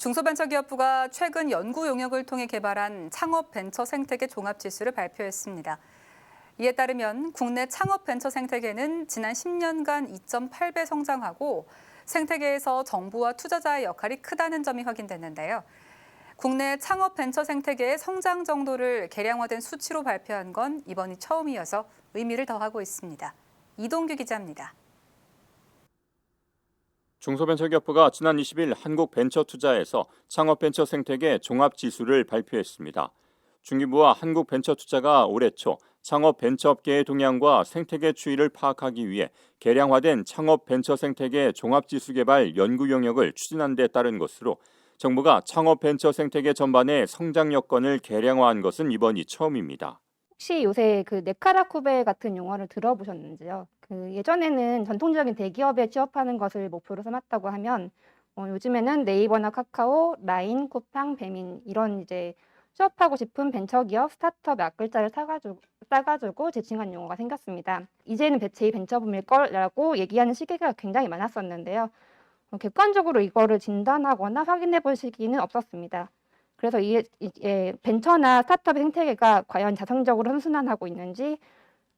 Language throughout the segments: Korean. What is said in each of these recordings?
중소벤처기업부가 최근 연구 용역을 통해 개발한 창업 벤처 생태계 종합지수를 발표했습니다. 이에 따르면 국내 창업 벤처 생태계는 지난 10년간 2.8배 성장하고 생태계에서 정부와 투자자의 역할이 크다는 점이 확인됐는데요. 국내 창업 벤처 생태계의 성장 정도를 계량화된 수치로 발표한 건 이번이 처음이어서 의미를 더하고 있습니다. 이동규 기자입니다. 중소벤처기업부가 지난 20일 한국벤처투자에서 창업벤처 생태계 종합지수를 발표했습니다. 중기부와 한국벤처투자가 올해 초 창업벤처업계의 동향과 생태계 추이를 파악하기 위해 개량화된 창업벤처 생태계 종합지수 개발 연구 용역을 추진한 데 따른 것으로 정부가 창업벤처 생태계 전반의 성장 여건을 개량화한 것은 이번이 처음입니다. 혹시 요새 그 네카라쿠베 같은 용어를 들어보셨는지요? 예전에는 전통적인 대기업에 취업하는 것을 목표로 삼았다고 하면 요즘에는 네이버나 카카오, 라인, 쿠팡, 배민 이런 이제 취업하고 싶은 벤처기업, 스타트업의 앞글자를 따가지고 제칭한 용어가 생겼습니다. 이제는 제 벤처붐일 거라고 얘기하는 시기가 굉장히 많았었는데요. 객관적으로 이거를 진단하거나 확인해 볼 시기는 없었습니다. 그래서 벤처나 스타트업의 생태계가 과연 자성적으로 선순환하고 있는지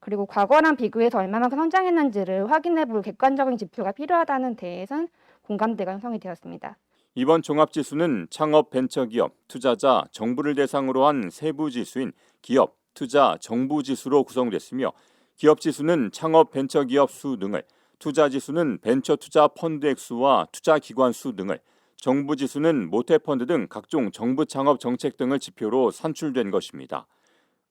그리고 과거랑 비교해서 얼마만큼 성장했는지를 확인해 볼 객관적인 지표가 필요하다는 데에선 공감대가 형성이 되었습니다. 이번 종합지수는 창업 벤처기업, 투자자, 정부를 대상으로 한 세부 지수인 기업, 투자, 정부 지수로 구성됐으며 기업 지수는 창업 벤처기업 수 등을, 투자 지수는 벤처 투자 펀드 액수와 투자 기관 수 등을, 정부 지수는 모태펀드 등 각종 정부 창업 정책 등을 지표로 산출된 것입니다.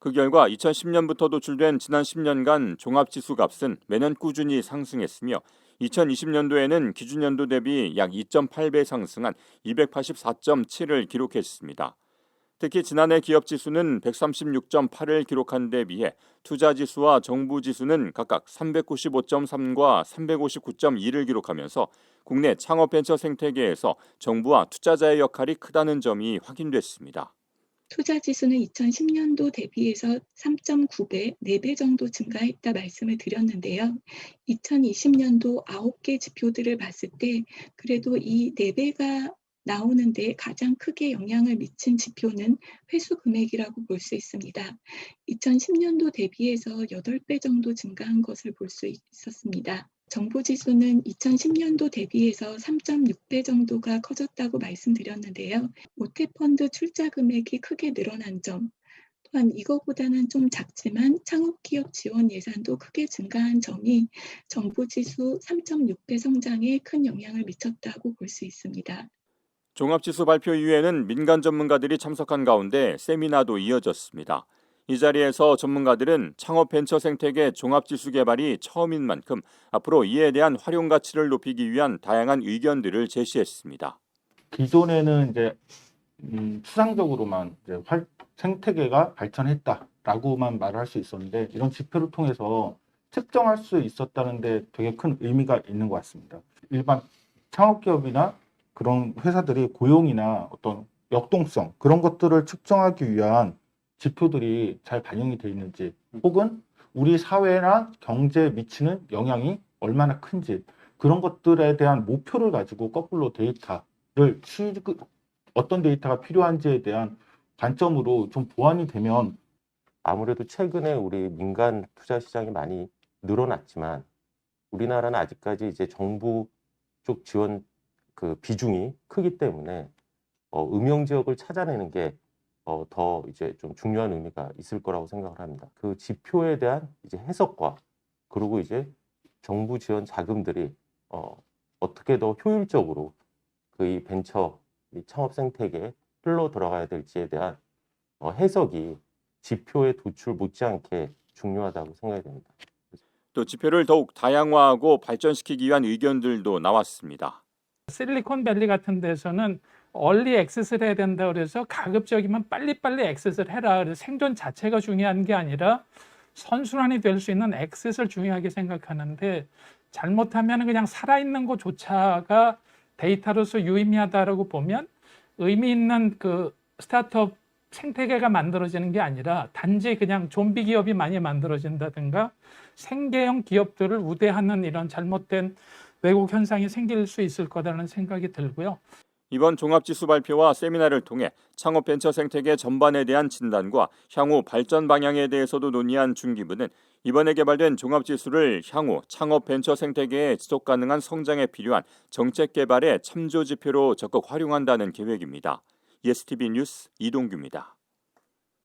그 결과 2010년부터 도출된 지난 10년간 종합지수 값은 매년 꾸준히 상승했으며 2020년도에는 기준연도 대비 약 2.8배 상승한 284.7을 기록했습니다. 특히 지난해 기업지수는 136.8을 기록한 데 비해 투자지수와 정부지수는 각각 395.3과 359.2를 기록하면서 국내 창업벤처 생태계에서 정부와 투자자의 역할이 크다는 점이 확인됐습니다. 투자 지수는 2010년도 대비해서 3.9배, 4배 정도 증가했다 말씀을 드렸는데요. 2020년도 9개 지표들을 봤을 때 그래도 이 4배가 나오는데 가장 크게 영향을 미친 지표는 회수 금액이라고 볼 수 있습니다. 2010년도 대비해서 8배 정도 증가한 것을 볼 수 있었습니다. 정부 지수는 2010년도 대비해서 3.6배 정도가 커졌다고 말씀드렸는데요. 모태펀드 출자 금액이 크게 늘어난 점, 또한 이거보다는 좀 작지만 창업기업 지원 예산도 크게 증가한 점이 정부 지수 3.6배 성장에 큰 영향을 미쳤다고 볼 수 있습니다. 종합지수 발표 이후에는 민간 전문가들이 참석한 가운데 세미나도 이어졌습니다. 이 자리에서 전문가들은 창업 벤처 생태계 종합지수 개발이 처음인 만큼 앞으로 이에 대한 활용 가치를 높이기 위한 다양한 의견들을 제시했습니다. 기존에는 이제 추상적으로만 이제 생태계가 발전했다라고만 말을 할 수 있었는데 이런 지표를 통해서 측정할 수 있었다는데 되게 큰 의미가 있는 것 같습니다. 일반 창업기업이나 그런 회사들이 고용이나 어떤 역동성 그런 것들을 측정하기 위한 지표들이 잘 반영이 되어 있는지 혹은 우리 사회나 경제에 미치는 영향이 얼마나 큰지 그런 것들에 대한 목표를 가지고 거꾸로 데이터를 어떤 데이터가 필요한지에 대한 관점으로 좀 보완이 되면 아무래도 최근에 우리 민간 투자 시장이 많이 늘어났지만 우리나라는 아직까지 이제 정부 쪽 지원 그 비중이 크기 때문에 음영 지역을 찾아내는 게 더 이제 좀 중요한 의미가 있을 거라고 생각을 합니다. 그 지표에 대한 이제 해석과 그리고 이제 정부 지원 자금들이 어떻게 더 효율적으로 그 이 벤처 이 창업 생태계에 흘러 들어가야 될지에 대한 해석이 지표의 도출 못지않게 중요하다고 생각이 됩니다. 또 지표를 더욱 다양화하고 발전시키기 위한 의견들도 나왔습니다. 실리콘밸리 같은 데서는 얼리 액세스를 해야 된다 그래서 가급적이면 빨리빨리 액세스를 해라. 그래서 생존 자체가 중요한 게 아니라 선순환이 될 수 있는 액세스를 중요하게 생각하는데 잘못하면 그냥 살아있는 것조차가 데이터로서 유의미하다라고 보면 의미 있는 그 스타트업 생태계가 만들어지는 게 아니라 단지 그냥 좀비 기업이 많이 만들어진다든가 생계형 기업들을 우대하는 이런 잘못된 왜곡 현상이 생길 수 있을 거라는 생각이 들고요. 이번 종합지수 발표와 세미나를 통해 창업벤처 생태계 전반에 대한 진단과 향후 발전 방향에 대해서도 논의한 중기부는 이번에 개발된 종합지수를 향후 창업벤처 생태계의 지속가능한 성장에 필요한 정책 개발의 참조 지표로 적극 활용한다는 계획입니다. ESTV 뉴스 이동규입니다.